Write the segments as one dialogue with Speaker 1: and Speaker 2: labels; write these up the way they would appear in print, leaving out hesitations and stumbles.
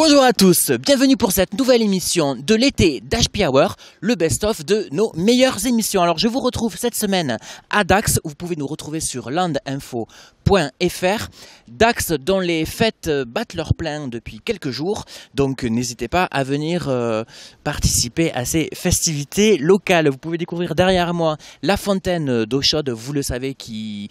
Speaker 1: Bonjour à tous, bienvenue pour cette nouvelle émission de l'été d'HP Hour, le best-of de nos meilleures émissions. Alors je vous retrouve cette semaine à Dax, où vous pouvez nous retrouver sur landinfo.fr. Dax dont les fêtes battent leur plein depuis quelques jours, donc n'hésitez pas à venir participer à ces festivités locales. Vous pouvez découvrir derrière moi la fontaine d'eau chaude, vous le savez, qui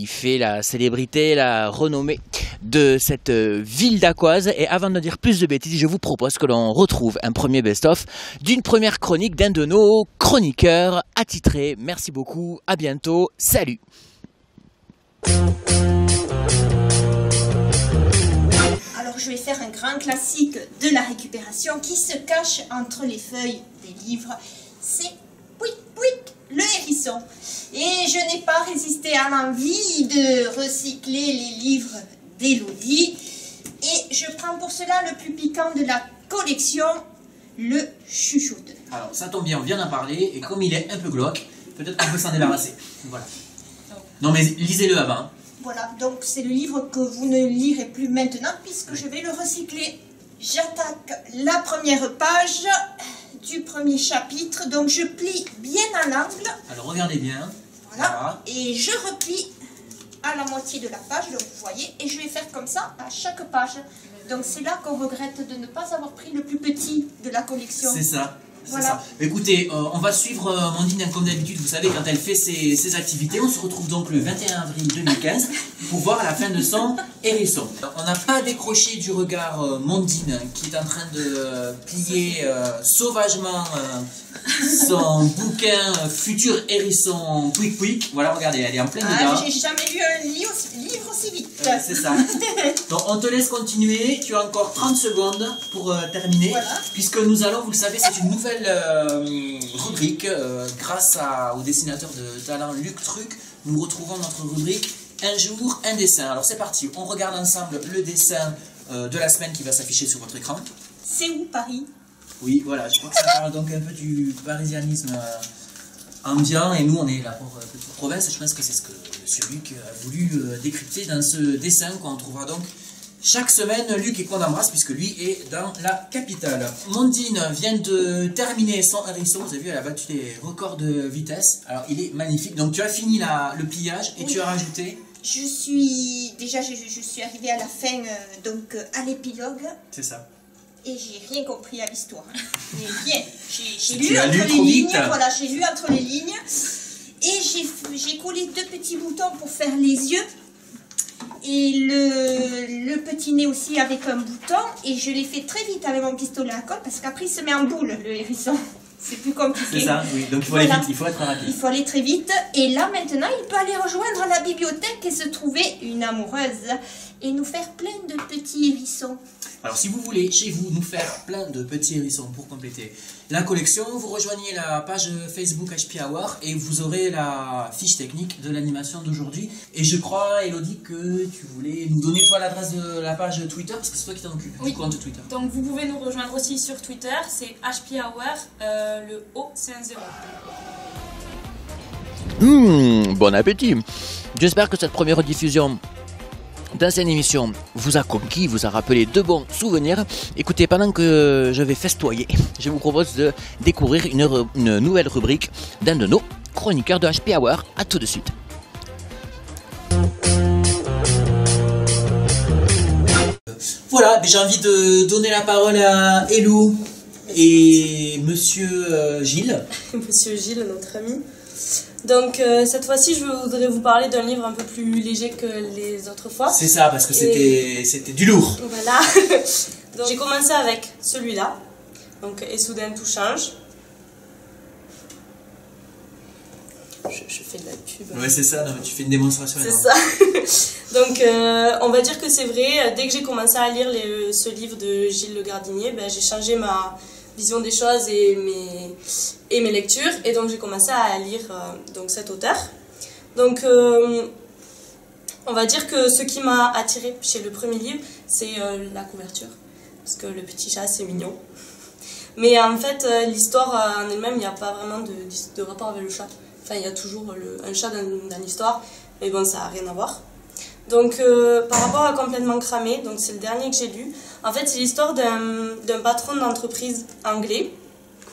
Speaker 1: fait la célébrité, la renommée de cette ville d'Aquoise. Et avant de dire plus de bêtises, je vous propose que l'on retrouve un premier best-of d'une première chronique d'un de nos chroniqueurs attitrés. Merci beaucoup, à bientôt, salut.
Speaker 2: Alors je vais faire un grand classique de la récupération qui se cache entre les feuilles des livres. C'est Pouic Pouic, le hérisson. Et je n'ai pas résisté à l'envie de recycler les livres d'Élodie. Et je prends pour cela le plus piquant de la collection, le chuchote.
Speaker 1: Alors ça tombe bien, on vient d'en parler, et comme il est un peu glauque, peut-être qu'on peut s'en débarrasser. Voilà. Non mais lisez-le avant.
Speaker 2: Voilà, donc c'est le livre que vous ne lirez plus maintenant puisque je vais le recycler. J'attaque la première page du premier chapitre, donc je plie bien à l'angle.
Speaker 1: Alors regardez bien.
Speaker 2: Voilà, et je replie à la moitié de la page, donc vous voyez, et je vais faire comme ça à chaque page. Donc c'est là qu'on regrette de ne pas avoir pris le plus petit de la collection.
Speaker 1: C'est ça.
Speaker 2: Voilà.
Speaker 1: Ça. Écoutez, on va suivre Mandine comme d'habitude, vous savez, quand elle fait ses activités. On se retrouve donc le 21 avril 2015 pour voir la fin de son hérisson. On n'a pas décroché du regard Mandine qui est en train de plier sauvagement son bouquin Futur hérisson Pouic Pouic. Voilà, regardez, elle est en plein dedans.
Speaker 2: J'ai jamais lu un livre aussi vite.
Speaker 1: C'est ça. Donc on te laisse continuer, tu as encore 30 secondes pour terminer, voilà. Puisque nous allons, vous le savez, c'est une nouvelle rubrique, grâce au dessinateur de talent Luc Truc, nous retrouvons notre rubrique Un jour, un dessin. Alors c'est parti, on regarde ensemble le dessin de la semaine qui va s'afficher sur votre écran.
Speaker 2: C'est où Paris?
Speaker 1: Oui, voilà, je crois que ça parle donc un peu du parisianisme ambiant, et nous on est la pauvre petite province. Je pense que c'est ce que M. Luc a voulu décrypter dans ce dessin qu'on trouvera donc chaque semaine. Luc, et qu'on embrasse puisque lui est dans la capitale. Mondine vient de terminer son hérisson, vous avez vu, elle a battu les records de vitesse. Alors il est magnifique, donc tu as fini le pliage et oui. Tu as rajouté.
Speaker 2: Je suis arrivée à la fin, donc à l'épilogue.
Speaker 1: C'est ça.
Speaker 2: Et j'ai rien compris à l'histoire. Mais rien. J'ai lu entre les lignes. Voilà, j'ai lu entre les lignes. Et j'ai collé deux petits boutons pour faire les yeux. Et le petit nez aussi avec un bouton. Et je l'ai fait très vite avec mon pistolet à colle parce qu'après il se met en boule, le hérisson. C'est plus compliqué.
Speaker 1: C'est ça, oui. Donc il faut aller vite, il faut être rapide.
Speaker 2: Il faut aller très vite. Et là maintenant, il peut aller rejoindre la bibliothèque et se trouver une amoureuse. Et nous faire plein de petits hérissons.
Speaker 1: Alors si vous voulez chez vous nous faire plein de petits hérissons pour compléter la collection, vous rejoignez la page Facebook HP Hour et vous aurez la fiche technique de l'animation d'aujourd'hui. Et je crois, Elodie, que tu voulais nous donner toi l'adresse de la page Twitter, parce que c'est toi qui t'en occupes,
Speaker 3: oui.
Speaker 1: Du compte Twitter.
Speaker 3: Donc vous pouvez nous rejoindre aussi sur Twitter, c'est HP Hour, le O c'est un 0.
Speaker 1: Bon appétit. J'espère que cette première diffusion d'ancienne émission vous a conquis, vous a rappelé de bons souvenirs. Écoutez, pendant que je vais festoyer, je vous propose de découvrir une nouvelle rubrique d'un de nos chroniqueurs de HP Hour. A tout de suite. Voilà, j'ai envie de donner la parole à Elou et Monsieur Gilles.
Speaker 4: Monsieur Gilles, notre ami. Donc cette fois-ci, je voudrais vous parler d'un livre un peu plus léger que les autres fois.
Speaker 1: C'est ça, parce que c'était du lourd.
Speaker 4: Voilà. J'ai commencé avec celui-là. Donc Et soudain tout change. Je fais de la pub.
Speaker 1: Ouais, c'est ça, non, tu fais une démonstration.
Speaker 4: C'est ça. Donc on va dire que c'est vrai, dès que j'ai commencé à lire ce livre de Gilles Le Gardinier, ben, j'ai changé ma vision des choses et mes lectures, et donc j'ai commencé à lire donc cet auteur. Donc on va dire que ce qui m'a attiré chez le premier livre, c'est la couverture, parce que le petit chat c'est mignon, mais en fait l'histoire en elle-même, il n'y a pas vraiment de rapport avec le chat. Enfin, il y a toujours un chat dans l'histoire, mais bon, ça n'a rien à voir. Donc par rapport à Complètement cramé, donc c'est le dernier que j'ai lu. En fait, c'est l'histoire d'un patron d'entreprise anglais.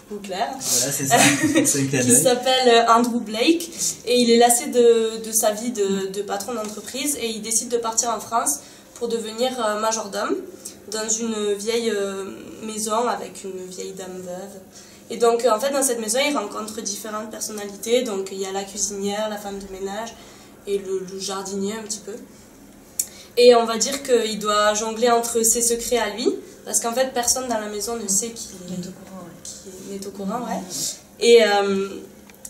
Speaker 4: Coucou Claire.
Speaker 1: Voilà, c'est ça. C'est un clin
Speaker 4: Qui
Speaker 1: d'œil.
Speaker 4: s'appelle Andrew Blake et il est lassé de sa vie de patron d'entreprise et il décide de partir en France pour devenir majordome dans une vieille maison avec une vieille dame veuve. Et donc en fait dans cette maison il rencontre différentes personnalités, donc il y a la cuisinière, la femme de ménage et le jardinier un petit peu. Et on va dire qu'il doit jongler entre ses secrets à lui, parce qu'en fait personne dans la maison ne sait qu'il est au courant, ouais.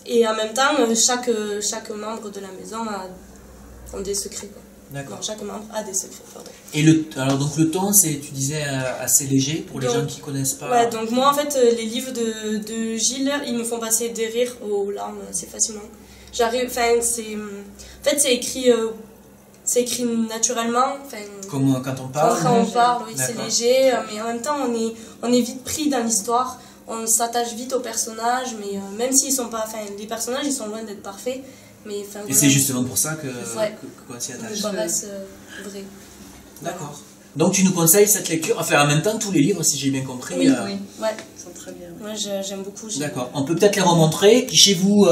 Speaker 4: Et en même temps, chaque membre de la maison a des secrets, quoi.
Speaker 1: D'accord.
Speaker 4: Non, chaque membre a des secrets, pardon.
Speaker 1: Et alors donc le ton, c'est, tu disais, assez léger pour les gens qui connaissent pas.
Speaker 4: Ouais, donc moi en fait, les livres de Gilles, ils me font passer des rires aux larmes assez facilement. En fait, c'est écrit naturellement.
Speaker 1: Comme quand on parle.
Speaker 4: Quand on parle, oui, c'est
Speaker 1: D'accord.
Speaker 4: léger, mais en même temps, on est vite pris dans l'histoire. On s'attache vite aux personnages, mais même s'ils sont pas... les personnages, ils sont loin d'être parfaits. Mais,
Speaker 1: Et
Speaker 4: voilà,
Speaker 1: c'est justement pour ça qu'on s'y
Speaker 4: ils
Speaker 1: attache.
Speaker 4: me paraissent vrais.
Speaker 1: D'accord. Donc tu nous conseilles cette lecture, enfin en même temps tous les livres si j'ai bien compris.
Speaker 4: Oui,
Speaker 3: Oui,
Speaker 4: ouais.
Speaker 3: ils sont très bien.
Speaker 4: Moi, j'aime beaucoup.
Speaker 1: D'accord. On peut peut-être les remontrer. Puis chez vous,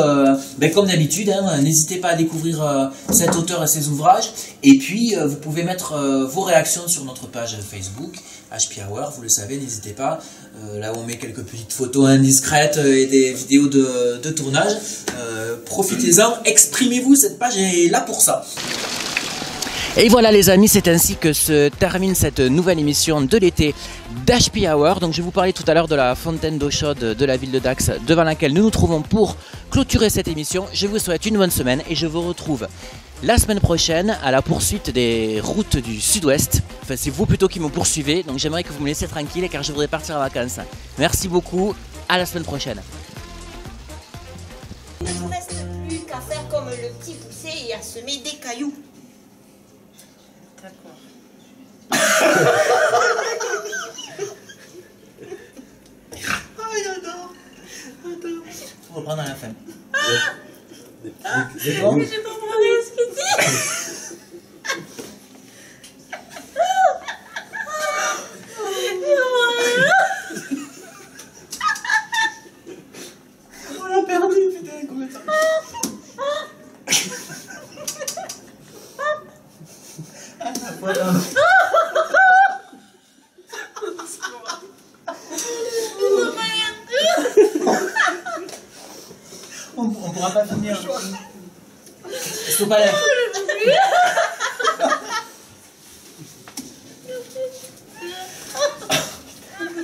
Speaker 1: comme d'habitude, hein, n'hésitez pas à découvrir cet auteur et ses ouvrages. Et puis vous pouvez mettre vos réactions sur notre page Facebook, HP Hour, vous le savez, n'hésitez pas. Là où on met quelques petites photos indiscrètes et des vidéos de tournage. Profitez-en, exprimez-vous, cette page est là pour ça. Et voilà les amis, c'est ainsi que se termine cette nouvelle émission de l'été d'HP Hour. Donc je vous parlais tout à l'heure de la fontaine d'eau chaude de la ville de Dax devant laquelle nous nous trouvons pour clôturer cette émission. Je vous souhaite une bonne semaine et je vous retrouve la semaine prochaine à la poursuite des routes du sud-ouest. Enfin c'est vous plutôt qui me poursuivez, donc j'aimerais que vous me laissiez tranquille car je voudrais partir en vacances. Merci beaucoup, à la semaine prochaine.
Speaker 2: Il ne nous reste plus qu'à faire comme le petit poussé et à semer des cailloux.
Speaker 3: D'accord.
Speaker 1: Oh j'adore. On reprend à la fin.
Speaker 2: J'ai pas compris ce qu'il dit.
Speaker 1: On l'a perdu, putain, combien de temps. Voilà. On pourra pas finir. Faut pas l'air.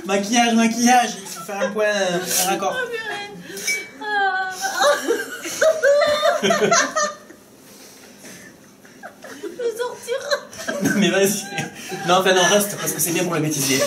Speaker 1: Maquillage, il faut faire un point, un raccord.
Speaker 2: Je vais sortir.
Speaker 1: Mais vas-y. Non, enfin non, reste, parce que c'est bien pour le bêtisier.